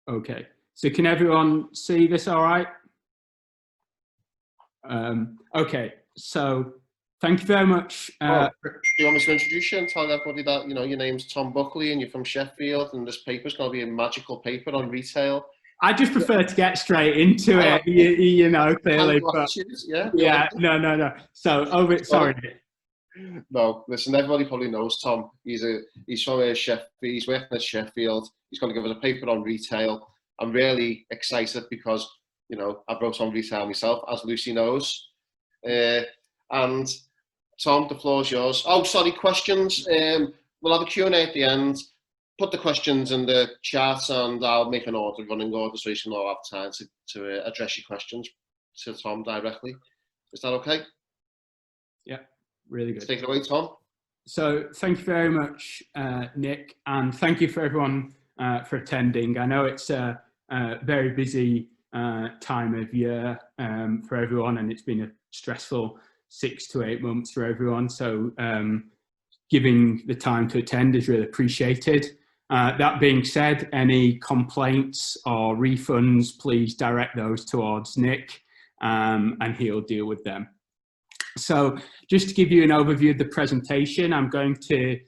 Okay, so can everyone see this all right? Okay, so thank you very much. Do you want me to introduce you and tell everybody that, you know, your name's Tom Buckley and you're from Sheffield and this paper's going to be a magical paper on retail? I just prefer to get straight into it, you know, clearly. But yeah, no. So, sorry. No, listen, everybody probably knows Tom. He's from Sheffield. He's working at Sheffield. He's going to give us a paper on retail. I'm really excited because, you know, I wrote on retail myself, as Lucy knows. And Tom, the floor's yours. Oh, sorry, questions. We'll have a Q&A at the end. Put the questions in the chat and I'll make an order, running order, so you can all have time to address your questions to Tom directly. Is that okay? Yeah, really good. Take it away, Tom. So thank you very much, Nick, and thank you for everyone for attending. I know it's a very busy time of year for everyone, and it's been a stressful 6 to 8 months for everyone. So giving the time to attend is really appreciated. That being said, any complaints or refunds, please direct those towards Nick and he'll deal with them. So just to give you an overview of the presentation, I'm going to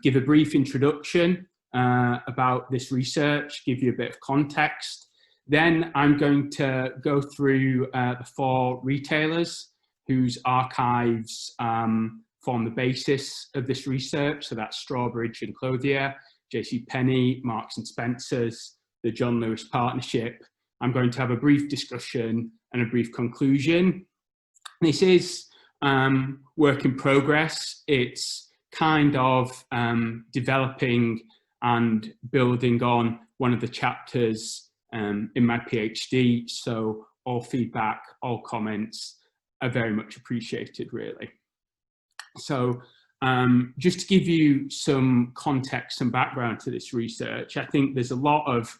give a brief introduction about this research, give you a bit of context. Then I'm going to go through the 4 retailers whose archives form the basis of this research. So that's Strawbridge and Clothier, JCPenney, Marks and Spencer's, the John Lewis Partnership. I'm going to have a brief discussion and a brief conclusion. This is work in progress. It's kind of developing and building on one of the chapters in my PhD. So all feedback, all comments are very much appreciated, really. So just to give you some context and background to this research, I think there's a lot of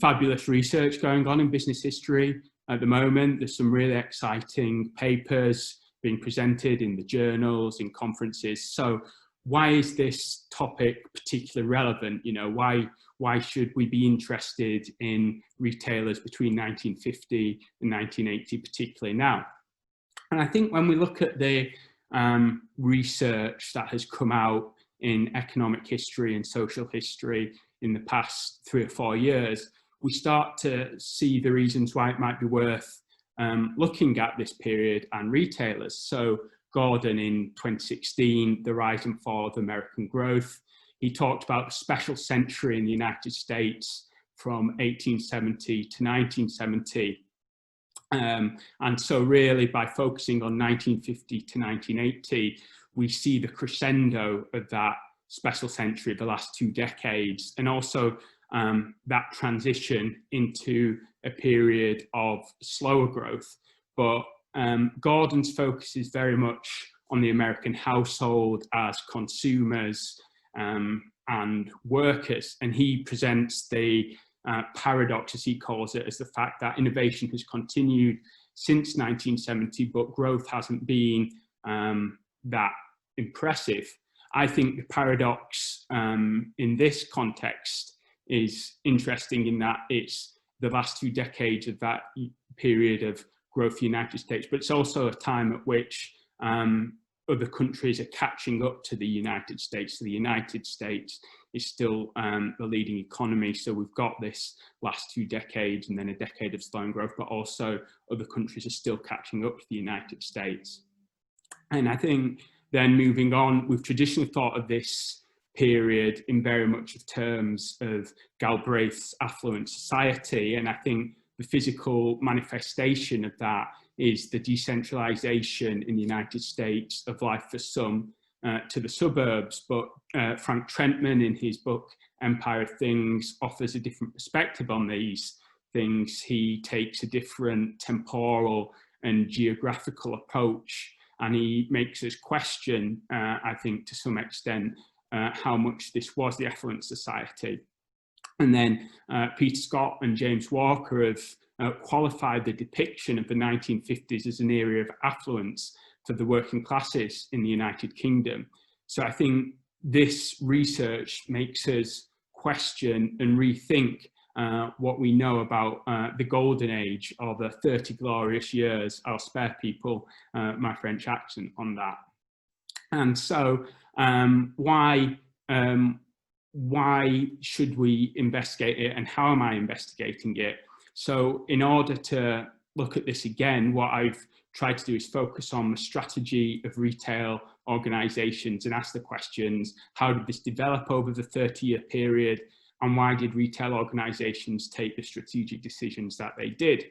fabulous research going on in business history at the moment. There's some really exciting papers being presented in the journals, in conferences. So why is this topic particularly relevant? You know, why should we be interested in retailers between 1950 and 1980, particularly now? And I think when we look at the research that has come out in economic history and social history in the past 3 or 4 years, we start to see the reasons why it might be worth looking at this period and retailers. So Gordon in 2016, the rise and fall of American growth. He talked about the special century in the United States from 1870 to 1970. And so really by focusing on 1950 to 1980, we see the crescendo of that special century of the last 2 decades, and also that transition into a period of slower growth. But Gordon's focus is very much on the American household as consumers and workers, and he presents the paradox, as he calls it, as the fact that innovation has continued since 1970, but growth hasn't been that impressive. I think the paradox in this context is interesting in that it's the last 2 decades of that period of growth in the United States, but it's also a time at which other countries are catching up to the United States. So the United States is still the leading economy. So we've got this last 2 decades and then a decade of slowing growth, but also other countries are still catching up to the United States. And I think then moving on, we've traditionally thought of this period in very much of terms of Galbraith's affluent society. And I think the physical manifestation of that is the decentralization in the United States of life for some to the suburbs. But Frank Trentman in his book, Empire of Things, offers a different perspective on these things. He takes a different temporal and geographical approach, and he makes us question, I think to some extent, how much this was the affluent society. And then Peter Scott and James Walker have qualified the depiction of the 1950s as an era of affluence for the working classes in the United Kingdom. So I think this research makes us question and rethink what we know about the golden age or the 30 glorious years. I'll spare people my French accent on that. And so why should we investigate it, and how am I investigating it? So in order to look at this again, what I've tried to do is focus on the strategy of retail organisations and ask the questions: how did this develop over the 30-year period, and why did retail organisations take the strategic decisions that they did?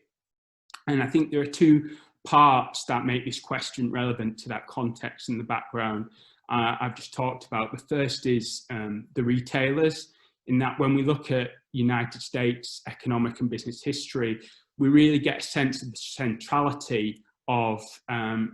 And I think there are two parts that make this question relevant to that context and the background I've just talked about. The first is the retailers, in that when we look at United States economic and business history, we really get a sense of the centrality of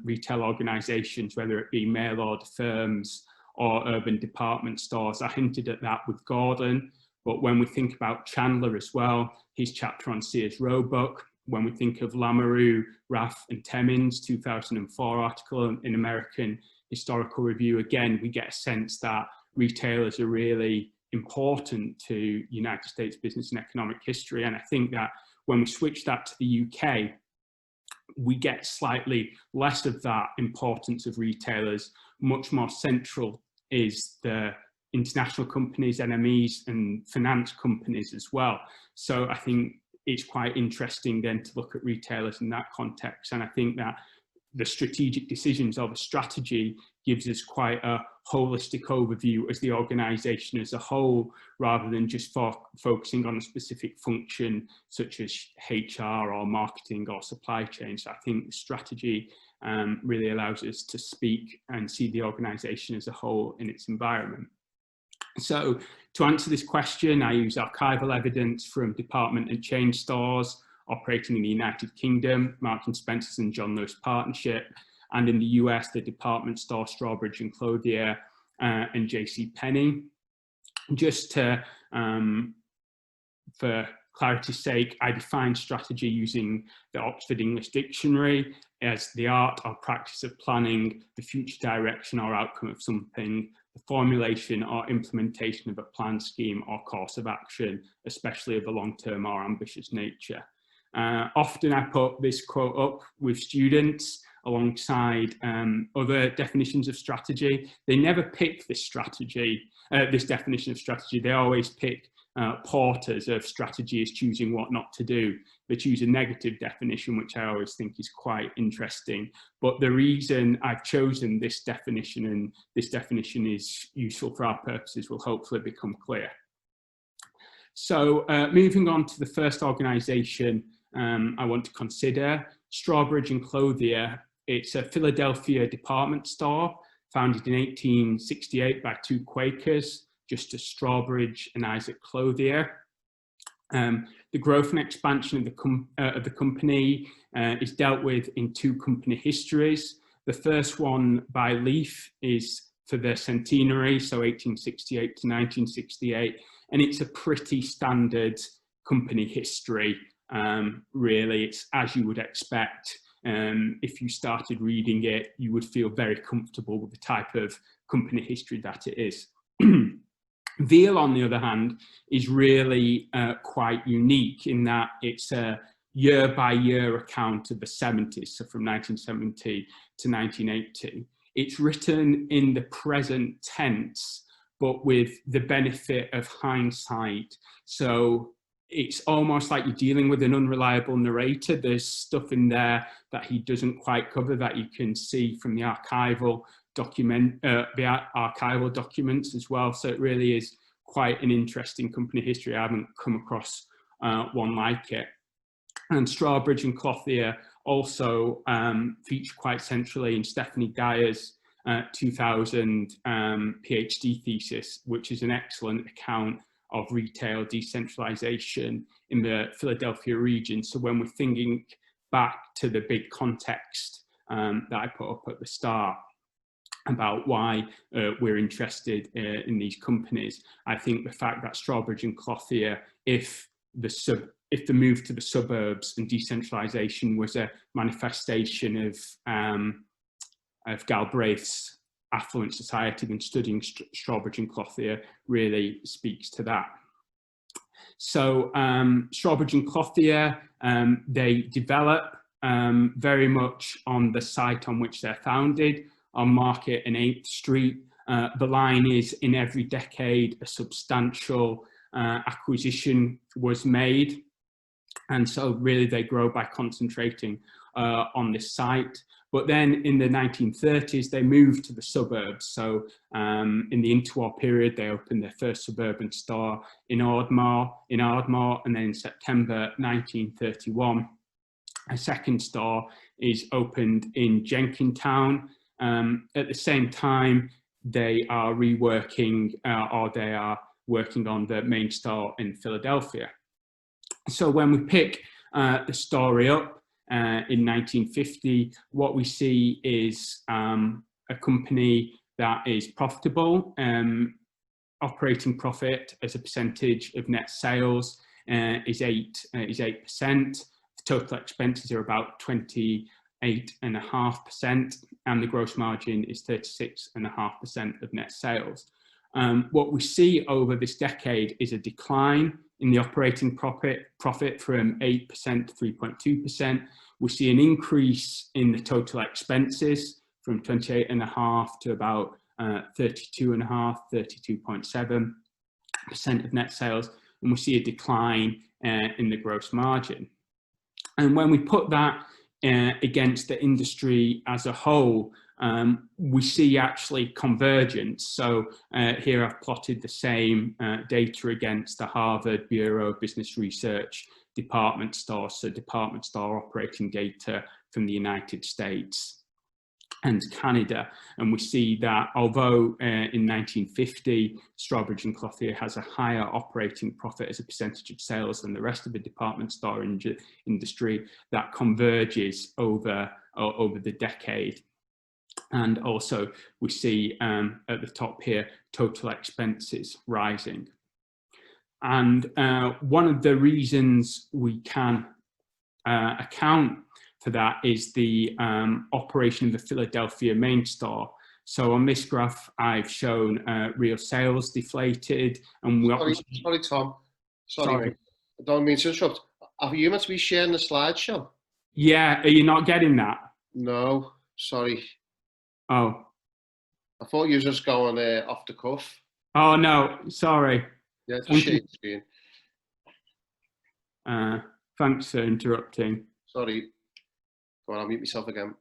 retail organisations, whether it be mail order firms or urban department stores. I hinted at that with Gordon, but when we think about Chandler as well, his chapter on Sears Roebuck, when we think of Lamoureux, Raff and Temmins' 2004 article in American Historical Review, again, we get a sense that retailers are really important to United States business and economic history. And I think that when we switch that to the UK, we get slightly less of that importance of retailers. Much more central is the international companies, NMEs, and finance companies as well. So I think it's quite interesting then to look at retailers in that context. And I think that the strategic decisions of a strategy gives us quite a holistic overview as the organisation as a whole, rather than just focusing on a specific function such as HR or marketing or supply chain. So I think the strategy really allows us to speak and see the organisation as a whole in its environment. So to answer this question, I use archival evidence from department and chain stores operating in the United Kingdom, Marks and Spencer's and John Lewis Partnership, and in the US, the department store Strawbridge and Clothier and JCPenney. Just to, for clarity's sake, I define strategy using the Oxford English Dictionary as the art or practice of planning the future direction or outcome of something, the formulation or implementation of a plan, scheme or course of action, especially of a long-term or ambitious nature. Often I put this quote up with students alongside other definitions of strategy. They never pick this strategy, this definition of strategy. They always pick Porter's of strategy as choosing what not to do. They choose a negative definition, which I always think is quite interesting. But the reason I've chosen this definition, and this definition is useful for our purposes, will hopefully become clear. So moving on to the first organisation I want to consider, Strawbridge and Clothier. It's a Philadelphia department store founded in 1868 by two Quakers, Justus Strawbridge and Isaac Clothier. The growth and expansion of the company is dealt with in two company histories. The first one by Leaf is for the centenary, so 1868 to 1968, and it's a pretty standard company history. Really, it's as you would expect. If you started reading it, you would feel very comfortable with the type of company history that it is. Veal, on the other hand, is really quite unique in that it's a year-by-year account of the 70s, so from 1970 to 1980. It's written in the present tense, but with the benefit of hindsight. So it's almost like you're dealing with an unreliable narrator. There's stuff in there that he doesn't quite cover that you can see from the archival documents as well. So it really is quite an interesting company history. I haven't come across one like it. And Strawbridge and Clothier also feature quite centrally in Stephanie Dyer's 2000 PhD thesis, which is an excellent account of retail decentralization in the Philadelphia region. So when we're thinking back to the big context that I put up at the start about why we're interested in these companies, I think the fact that Strawbridge and Clothier, if the move to the suburbs and decentralization was a manifestation of Galbraith's affluent society, then studying Strawbridge and Clothier really speaks to that. So Strawbridge and Clothier, they develop very much on the site on which they're founded, on Market and 8th Street. The line is, in every decade, a substantial acquisition was made. And so really they grow by concentrating on this site. But then in the 1930s, they moved to the suburbs. So in the interwar period, they opened their first suburban store in Ardmore, and then in September 1931, a second store is opened in Jenkintown. At the same time, they are reworking, or they are working on the main store in Philadelphia. So when we pick the story up in 1950, what we see is a company that is profitable. Operating profit as a percentage of net sales is 8%. Total expenses are about 28.5%, and the gross margin is 36.5% of net sales. What we see over this decade is a decline in the operating profit from 8% to 3.2%. We see an increase in the total expenses from 28.5% to about 32.5%, 32.7% of net sales, and we see a decline in the gross margin. And when we put that against the industry as a whole, we see actually convergence. So here I've plotted the same data against the Harvard Bureau of Business Research department store, so department store operating data from the United States and Canada. And we see that although in 1950, Strawbridge and Clothier has a higher operating profit as a percentage of sales than the rest of the department store industry, that converges over the decade. And also we see at the top here, total expenses rising. And one of the reasons we can account for that is the operation of the Philadelphia main store. So on this graph, I've shown real sales deflated. And sorry, Tom. Sorry. I don't mean to interrupt. Are you meant to be sharing the slideshow? Yeah, are you not getting that? No, sorry. Oh. I thought you were just going off the cuff. Oh, no, sorry. Yeah, just share the screen. Thanks for interrupting. Sorry. Go on, I'll mute myself again.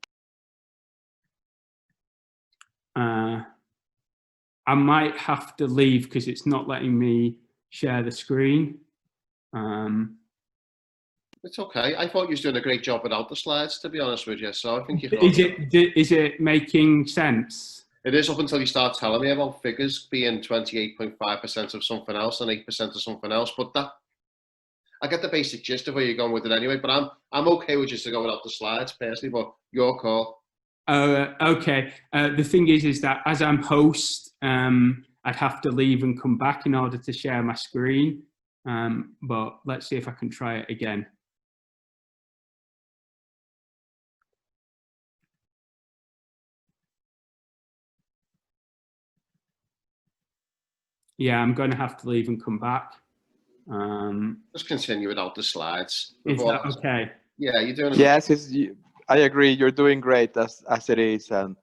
I might have to leave because it's not letting me share the screen. It's okay. I thought you were doing a great job without the slides, to be honest with you. So I think you. Is it making sense? It is up until you start telling me about figures being 28.5% of something else and 8% of something else. But that, I get the basic gist of where you're going with it anyway. But I'm okay with just to go without the slides personally. But your call. Okay. The thing is that as I'm host, I'd have to leave and come back in order to share my screen. But let's see if I can try it again. Yeah, I'm going to have to leave and come back. Just continue without the slides. Is that okay? Yeah, you're doing. Yes, I agree. You're doing great as it is, and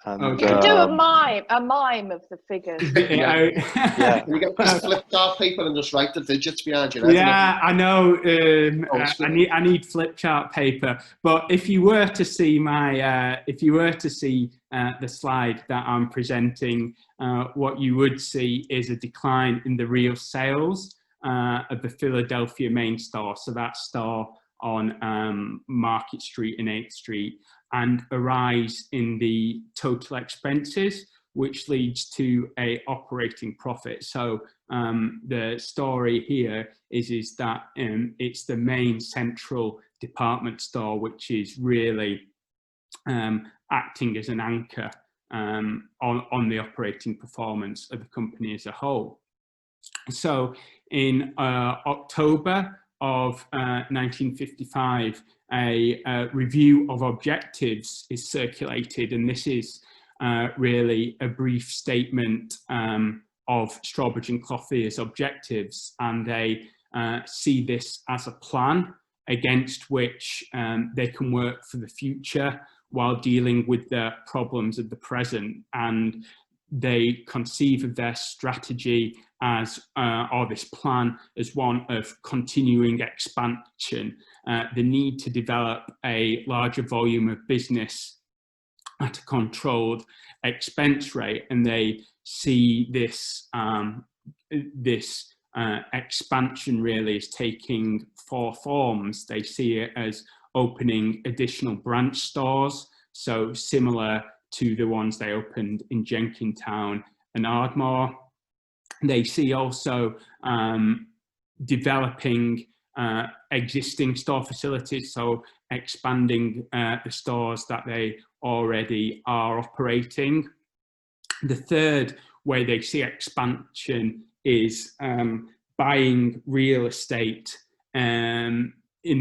you can do a mime of the figures. Yeah. You get a flip chart paper and just write the digits behind you. Yeah, I know. I need flip chart paper. But if you were to see my, the slide that I'm presenting, what you would see is a decline in the real sales of the Philadelphia main store. So that store on Market Street and 8th Street, and a rise in the total expenses, which leads to a operating profit. So the story here is that it's the main central department store which is really acting as an anchor on the operating performance of the company as a whole. So in October of 1955, a review of objectives is circulated, and this is really a brief statement of Strawbridge and Clothier's objectives, and they see this as a plan against which they can work for the future while dealing with the problems of the present. And they conceive of their strategy as, or this plan as one of continuing expansion, the need to develop a larger volume of business at a controlled expense rate. And they see this, expansion really is taking four forms. They see it as opening additional branch stores, so similar to the ones they opened in Jenkintown and Ardmore. They see also developing existing store facilities, so expanding the stores that they already are operating. The third way they see expansion is buying real estate in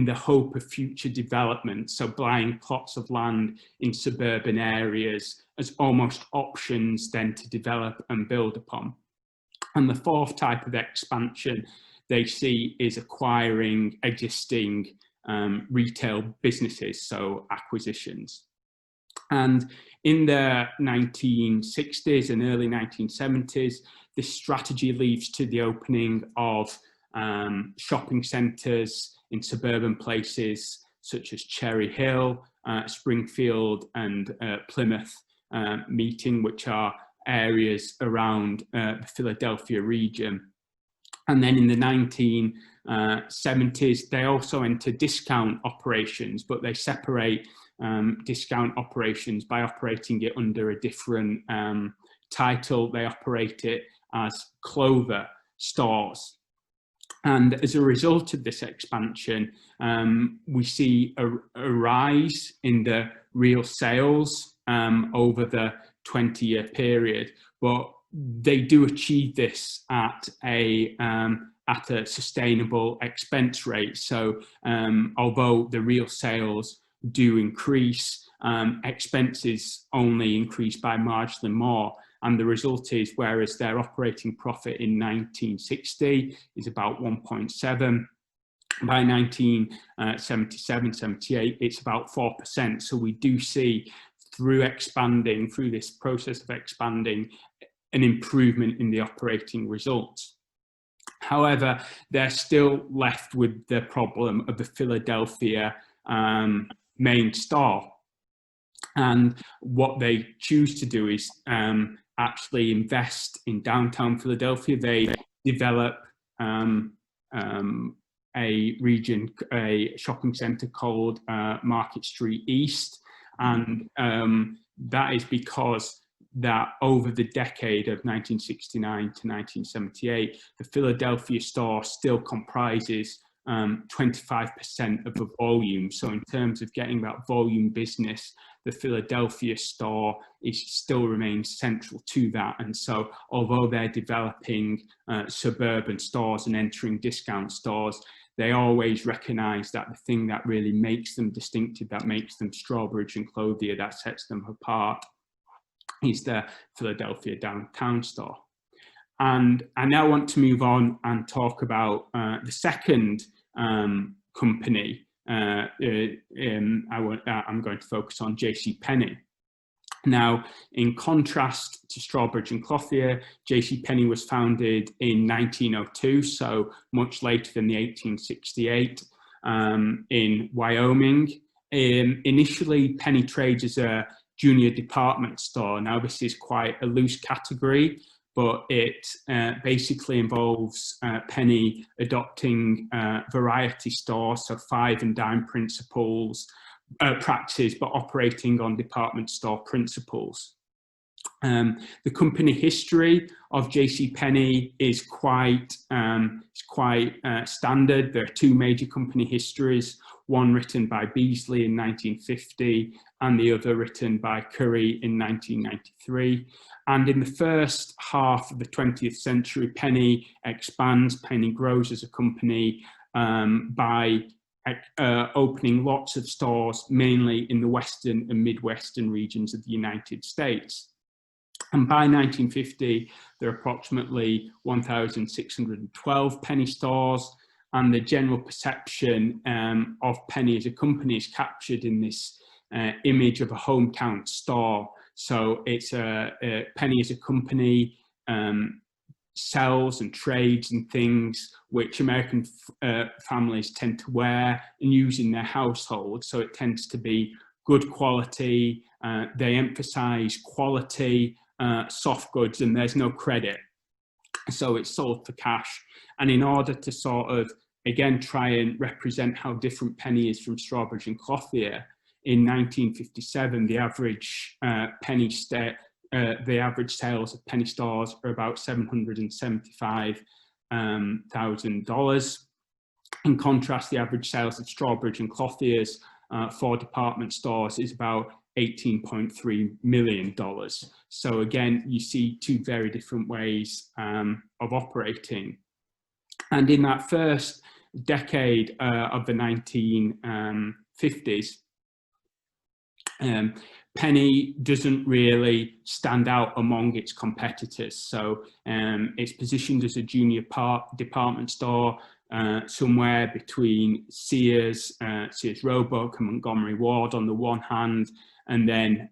the hope of future development, so buying plots of land in suburban areas as almost options then to develop and build upon. And the fourth type of expansion they see is acquiring existing retail businesses, so acquisitions. And in the 1960s and early 1970s, this strategy leads to the opening of shopping centres in suburban places such as Cherry Hill, Springfield and Plymouth Meeting, which are areas around the Philadelphia region. And then in the 1970s, they also enter discount operations, but they separate discount operations by operating it under a different title. They operate it as Clover stores. And as a result of this expansion, we see a rise in the real sales over the 20-year period, but they do achieve this at a sustainable expense rate. So although the real sales do increase, expenses only increase by marginally more. And the result is, whereas their operating profit in 1960 is about 1.7, by 1977-78, it's about 4%. So we do see through this process of expanding, an improvement in the operating results. However, they're still left with the problem of the Philadelphia main store. And what they choose to do is actually invest in downtown Philadelphia. They develop a shopping center called Market Street East. And that is because that over the decade of 1969 to 1978, the Philadelphia store still comprises 25% of the volume. So in terms of getting that volume business, the Philadelphia store still remains central to that. And so although they're developing suburban stores and entering discount stores, they always recognize that the thing that really makes them distinctive, that makes them Strawbridge and Clothier, that sets them apart, is the Philadelphia downtown store. And I now want to move on and talk about the second company. I'm going to focus on JCPenney. Now, in contrast to Strawbridge and Clothier, JCPenney was founded in 1902, so much later than the 1868, in Wyoming. Initially, Penny trades as a junior department store. Now, this is quite a loose category, but it basically involves Penny adopting variety stores, so 5 and dime principles, practices, but operating on department store principles. The company history of JCPenney is quite standard. There are 2 major company histories, one written by Beasley in 1950 and the other written by Curry in 1993. And in the first half of the 20th century, Penny expands, Penny grows as a company by opening lots of stores, mainly in the western and midwestern regions of the United States. And by 1950, there are approximately 1,612 Penny stores, and the general perception of Penny as a company is captured in this image of a hometown store. So it's Penny as a company sells and trades and things which American families tend to wear and use in their household. So it tends to be good quality. They emphasize quality, soft goods, and there's no credit. So it's sold for cash. And in order to sort of, again, try and represent how different Penny is from Strawbridge and Clothier, in 1957, the average the average sales of Penny stores are about $775,000. In contrast, the average sales of Strawbridge and Clothier's for department stores is about $18.3 million. So again, you see two very different ways of operating. And in that first decade of the 1950s, Penny doesn't really stand out among its competitors. So it's positioned as a junior department store, somewhere between Sears, Sears Roebuck and Montgomery Ward on the one hand, and then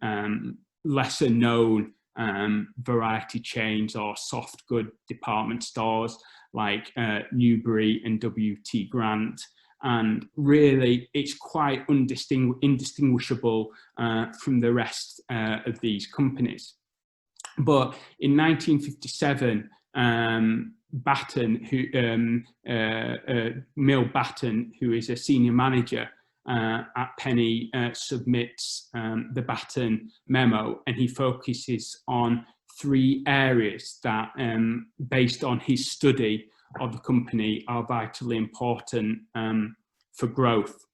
lesser known variety chains or soft good department stores like Newbury and W.T. Grant. And really, it's quite indistinguishable from the rest of these companies. But in 1957, Mill Batten, who is a senior manager at Penny, submits the Batten memo, and he focuses on three areas that, based on his study of the company, are vitally important for growth.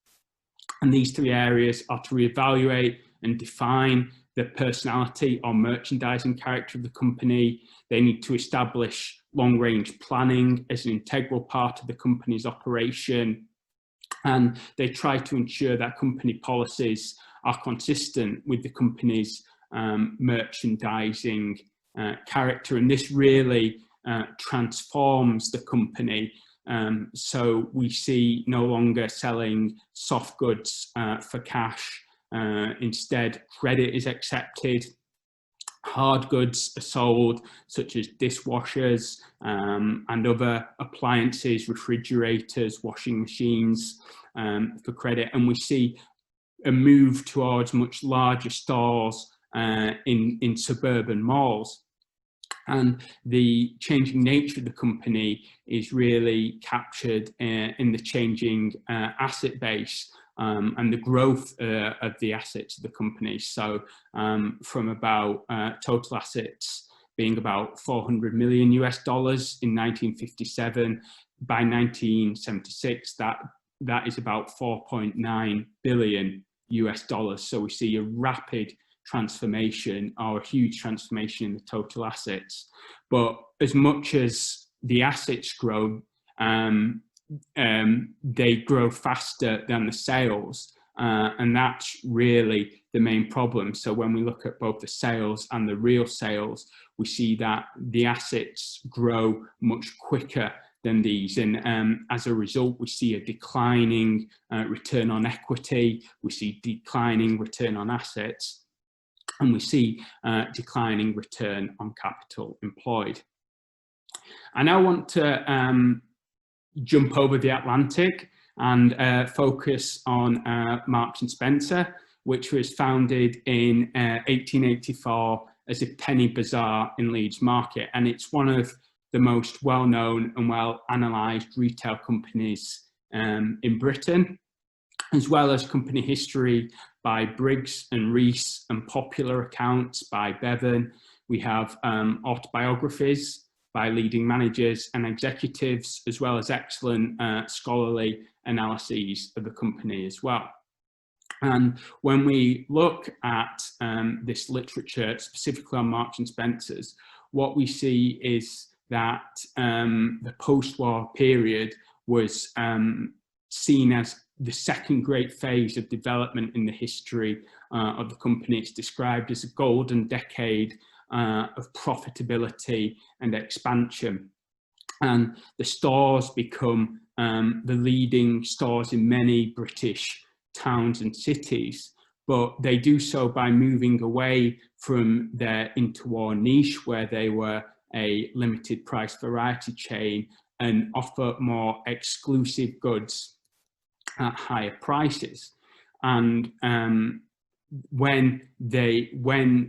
And these three areas are to reevaluate and define the personality or merchandising character of the company. They need to establish long-range planning as an integral part of the company's operation. And they try to ensure that company policies are consistent with the company's merchandising character. And this really transforms the company. So we see no longer selling soft goods for cash. Instead, credit is accepted. Hard goods are sold, such as dishwashers and other appliances, refrigerators, washing machines, for credit. And we see a move towards much larger stores in suburban malls. And the changing nature of the company is really captured in the changing asset base and the growth of the assets of the company. So from about total assets being about $400 million in 1957, by 1976, that is about $4.9 billion. So we see a rapid transformation, or a huge transformation in the total assets. But as much as the assets grow, they grow faster than the sales, and that's really the main problem. So when we look at both the sales and the real sales, we see that the assets grow much quicker than these, and as a result we see a declining return on equity, we see declining return on assets, and we see declining return on capital employed. I now want to jump over the Atlantic and focus on Marks and Spencer, which was founded in 1884 as a penny bazaar in Leeds Market, and it's one of the most well-known and well-analysed retail companies in Britain, as well as company history by Briggs and Reese and popular accounts by Bevan. We have autobiographies by leading managers and executives, as well as excellent scholarly analyses of the company as well. And when we look at this literature, specifically on Marks and Spencer's, what we see is that the post-war period was seen as the second great phase of development in the history of the company. It's described as a golden decade of profitability and expansion. And the stores become the leading stores in many British towns and cities, but they do so by moving away from their interwar niche, where they were a limited price variety chain, and offer more exclusive goods at higher prices. And when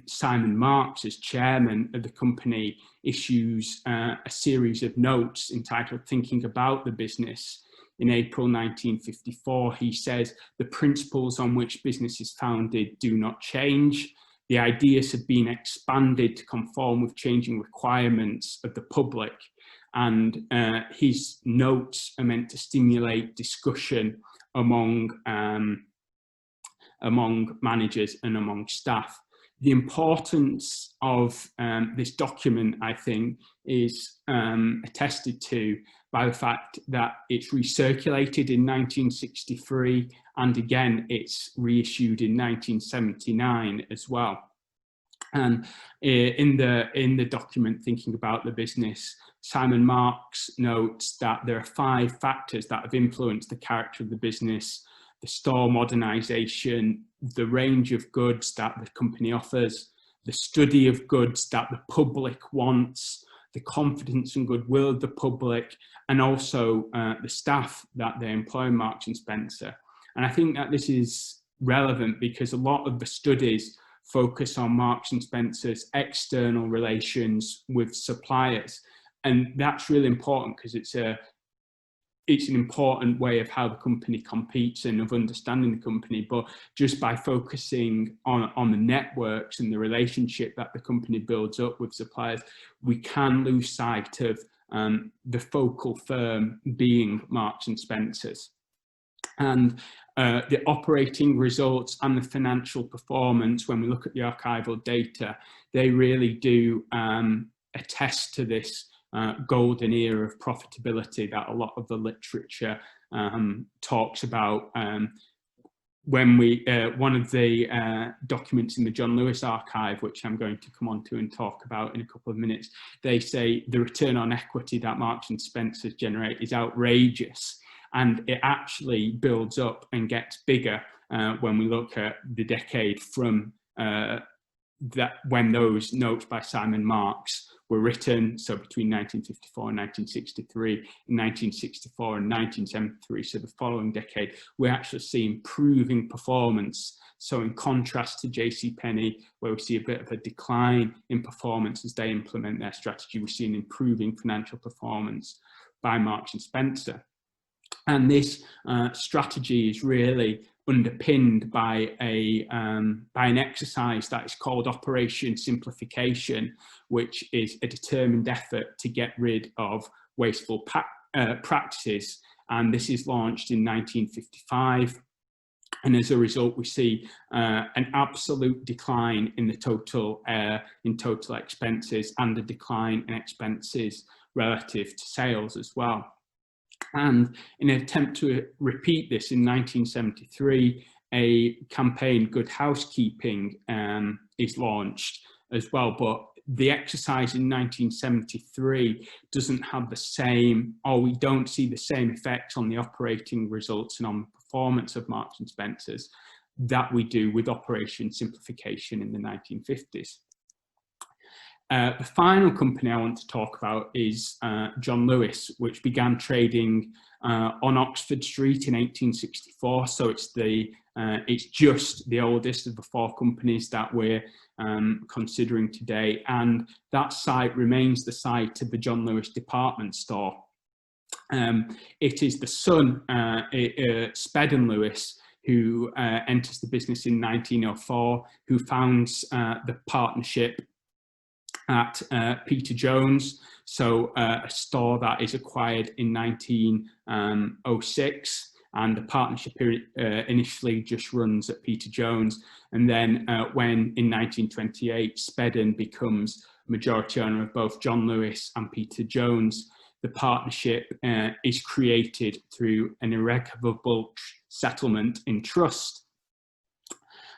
Simon Marks, as chairman of the company, issues a series of notes entitled Thinking About the Business in April 1954, he says, the principles on which business is founded do not change. The ideas have been expanded to conform with changing requirements of the public. And his notes are meant to stimulate discussion among managers and among staff. The importance of this document, I think, is attested to by the fact that it's recirculated in 1963, and again, it's reissued in 1979 as well. And in the document Thinking About the Business, Simon Marks notes that there are 5 factors that have influenced the character of the business: the store modernisation, the range of goods that the company offers, the study of goods that the public wants, the confidence and goodwill of the public, and also the staff that they employ in Marks and Spencer. And I think that this is relevant because a lot of the studies focus on Marks and Spencer's external relations with suppliers. And that's really important because it's an important way of how the company competes and of understanding the company. But just by focusing on the networks and the relationship that the company builds up with suppliers, we can lose sight of the focal firm being Marks and Spencer's. And the operating results and the financial performance, when we look at the archival data, they really do attest to this golden era of profitability that a lot of the literature talks about. When one of the documents in the John Lewis archive, which I'm going to come on to and talk about in a couple of minutes, they say the return on equity that Marks and Spencer generate is outrageous, and it actually builds up and gets bigger when we look at the decade from that when those notes by Simon Marks were written, so between 1954 and 1963, in 1964 and 1973, so the following decade, we actually see improving performance. So in contrast to JCPenney, where we see a bit of a decline in performance as they implement their strategy, we see an improving financial performance by Marks and Spencer. And this strategy is really underpinned by an exercise that is called Operation Simplification, which is a determined effort to get rid of wasteful practices. And this is launched in 1955. And as a result, we see an absolute decline in the total expenses, and a decline in expenses relative to sales as well. And in an attempt to repeat this, in 1973, a campaign, Good Housekeeping, is launched as well. But the exercise in 1973 doesn't have the same, or we don't see the same effects on the operating results and on the performance of Marks and Spencer's that we do with Operation Simplification in the 1950s. The final company I want to talk about is John Lewis, which began trading on Oxford Street in 1864. So it's just the oldest of the 4 companies that we're considering today, and that site remains the site of the John Lewis department store. It is the son, Speddon Lewis, who enters the business in 1904, who founds the partnership at Peter Jones, so a store that is acquired in 1906, and the partnership initially just runs at Peter Jones, and then when in 1928 Speddon becomes majority owner of both John Lewis and Peter Jones, the partnership is created through an irrevocable settlement in trust.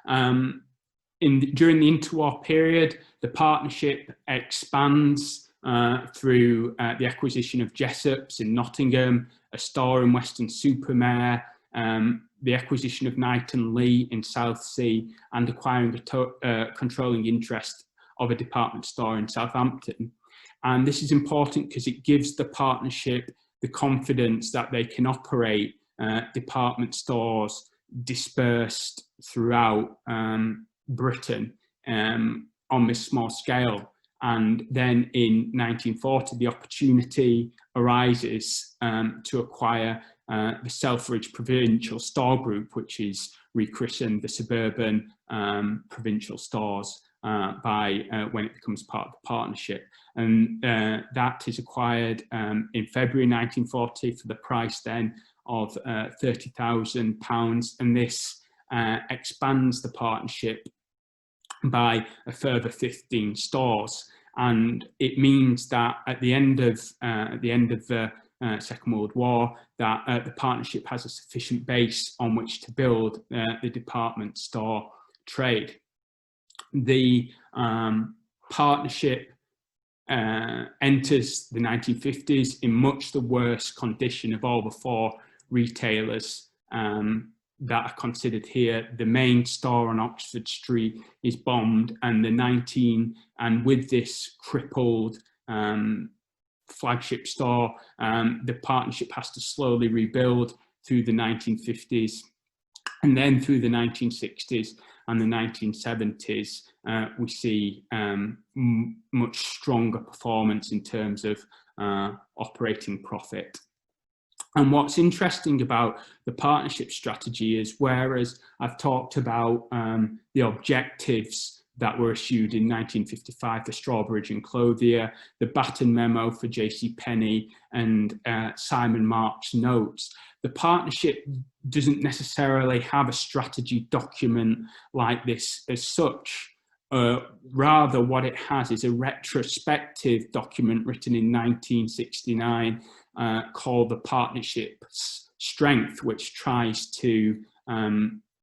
During the interwar period, the partnership expands through the acquisition of Jessop's in Nottingham, a store in Weston-super-Mare, the acquisition of Knight and Lee in Southsea, and acquiring a controlling interest of a department store in Southampton. And this is important because it gives the partnership the confidence that they can operate department stores dispersed throughout Britain on this small scale. And then in 1940, the opportunity arises to acquire the Selfridge Provincial Store Group, which is rechristened the Suburban Provincial Stores when it becomes part of the partnership. And that is acquired in February 1940 for the price then of £30,000. And this expands the partnership by a further 15 stores. And it means that at the end of the Second World War, that the partnership has a sufficient base on which to build the department store trade. The partnership enters the 1950s in much the worst condition of all the four retailers that are considered here. The main store on Oxford Street is bombed, and with this crippled flagship store, the partnership has to slowly rebuild through the 1950s, and then through the 1960s and the 1970s, we see much stronger performance in terms of operating profit. And what's interesting about the partnership strategy is, whereas I've talked about the objectives that were issued in 1955 for Strawbridge and Clothier, the Batten Memo for JCPenney, and Simon Mark's notes, the partnership doesn't necessarily have a strategy document like this as such. Rather, what it has is a retrospective document written in 1969 called the Partnership's Strength, which tries to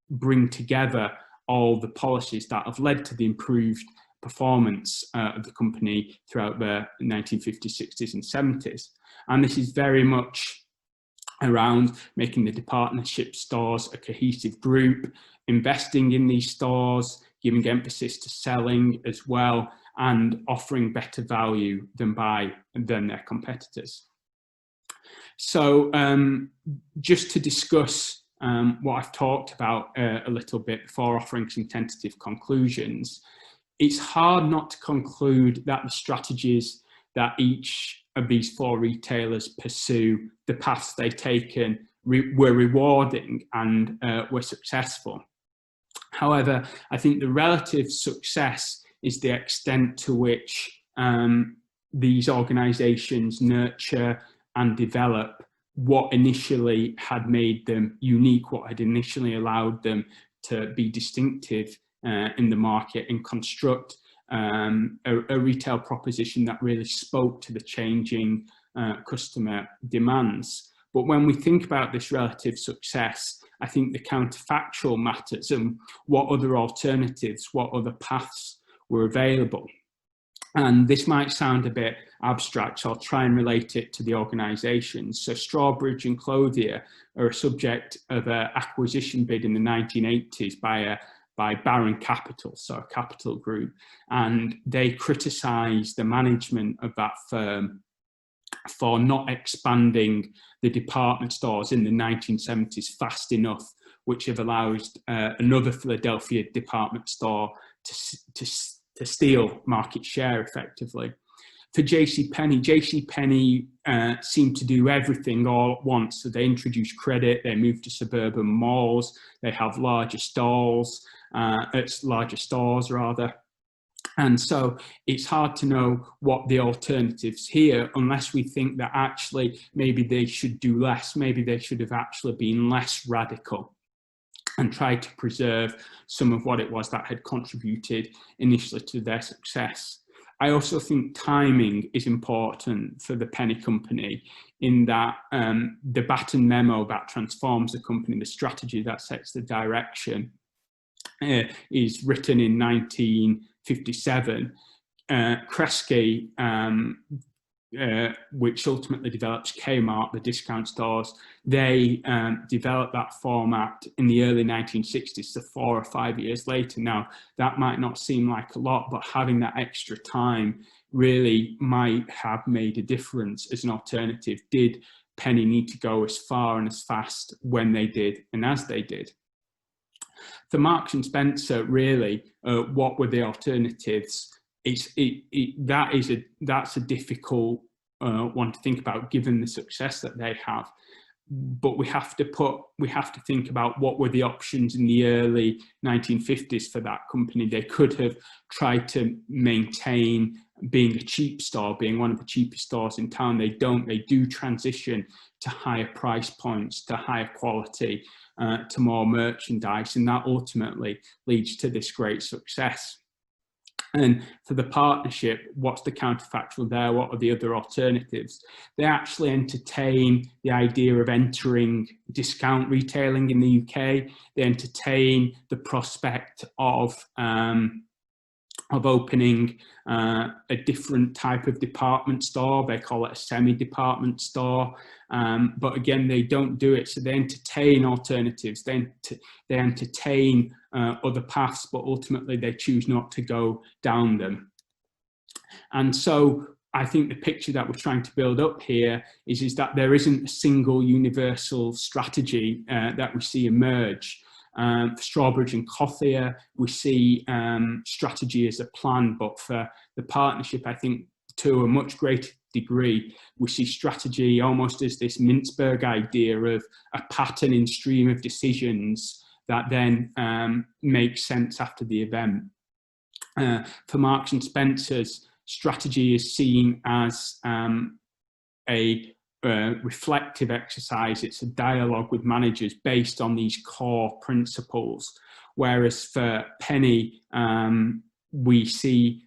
bring together all the policies that have led to the improved performance of the company throughout the 1950s, 60s and 70s. And this is very much around making the partnership stores a cohesive group, investing in these stores, giving emphasis to selling as well, and offering better value than their competitors. So just to discuss what I've talked about a little bit before offering some tentative conclusions, it's hard not to conclude that the strategies that each of these four retailers pursue, the paths they've taken, were rewarding and were successful. However, I think the relative success is the extent to which these organisations nurture and develop what initially had made them unique, what had initially allowed them to be distinctive in the market, and construct a retail proposition that really spoke to the changing customer demands. But when we think about this relative success, I think the counterfactual matters, and what other alternatives, what other paths were available. And this might sound a bit abstract, so I'll try and relate it to the organisations. So Strawbridge and Clothier are a subject of an acquisition bid in the 1980s by Baron Capital, so a capital group, and they criticised the management of that firm for not expanding the department stores in the 1970s fast enough, which have allowed another Philadelphia department store to steal market share effectively. For JCPenney seemed to do everything all at once. So they introduced credit, they moved to suburban malls, they have larger stores, larger stores rather. And so it's hard to know what the alternatives here, unless we think that actually maybe they should do less, maybe they should have actually been less radical and tried to preserve some of what it was that had contributed initially to their success. I also think timing is important for the Penny Company, in that the Batten Memo that transforms the company, the strategy that sets the direction, is written in 1957. Kresge which ultimately develops Kmart, the discount stores. They developed that format in the early 1960s, so 4 or 5 years later. Now, that might not seem like a lot, but having that extra time really might have made a difference as an alternative. Did Penny need to go as far and as fast when they did and as they did? For Marks and Spencer, really, what were the alternatives? That's a difficult one to think about, given the success that they have. But we have to think about what were the options in the early 1950s for that company. They could have tried to maintain being a cheap store, being one of the cheapest stores in town. They don't. They do transition to higher price points, to higher quality, to more merchandise, and that ultimately leads to this great success. And for the partnership, what's the counterfactual there? What are the other alternatives? They actually entertain the idea of entering discount retailing in the UK. They entertain the prospect of opening a different type of department store. They call it a semi-department store. But again, they don't do it. So they entertain alternatives. They entertain other paths, but ultimately they choose not to go down them. And so I think the picture that we're trying to build up here is that there isn't a single universal strategy that we see emerge. For Strawbridge and Cothier, we see strategy as a plan, but for the partnership, I think to a much greater degree, we see strategy almost as this Mintzberg idea of a pattern in stream of decisions that then makes sense after the event. For Marks and Spencer's, strategy is seen as a reflective exercise. It's a dialogue with managers based on these core principles. Whereas for Penny, we see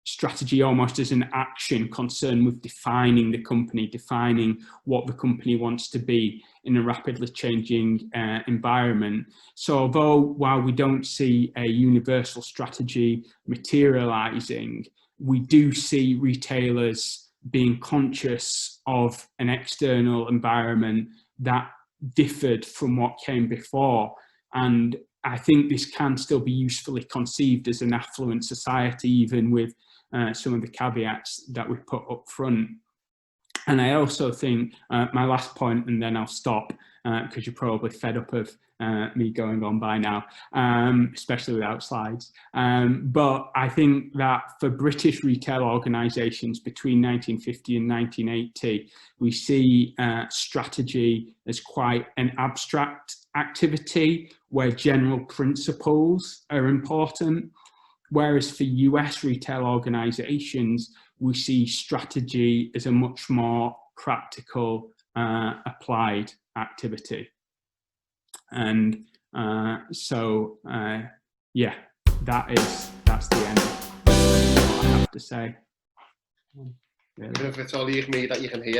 strategy almost as an action concerned with defining the company, defining what the company wants to be in a rapidly changing environment. So although while we don't see a universal strategy materializing, we do see retailers being conscious of an external environment that differed from what came before. And I think this can still be usefully conceived as an affluent society, even with some of the caveats that we put up front. And I also think, my last point, and then I'll stop, because you're probably fed up of me going on by now, especially without slides. But I think that for British retail organisations between 1950 and 1980, we see strategy as quite an abstract activity where general principles are important. Whereas for US retail organisations, we see strategy as a much more practical, applied activity. And yeah, that's the end of what I have to say. Even if it's all me that you can hear.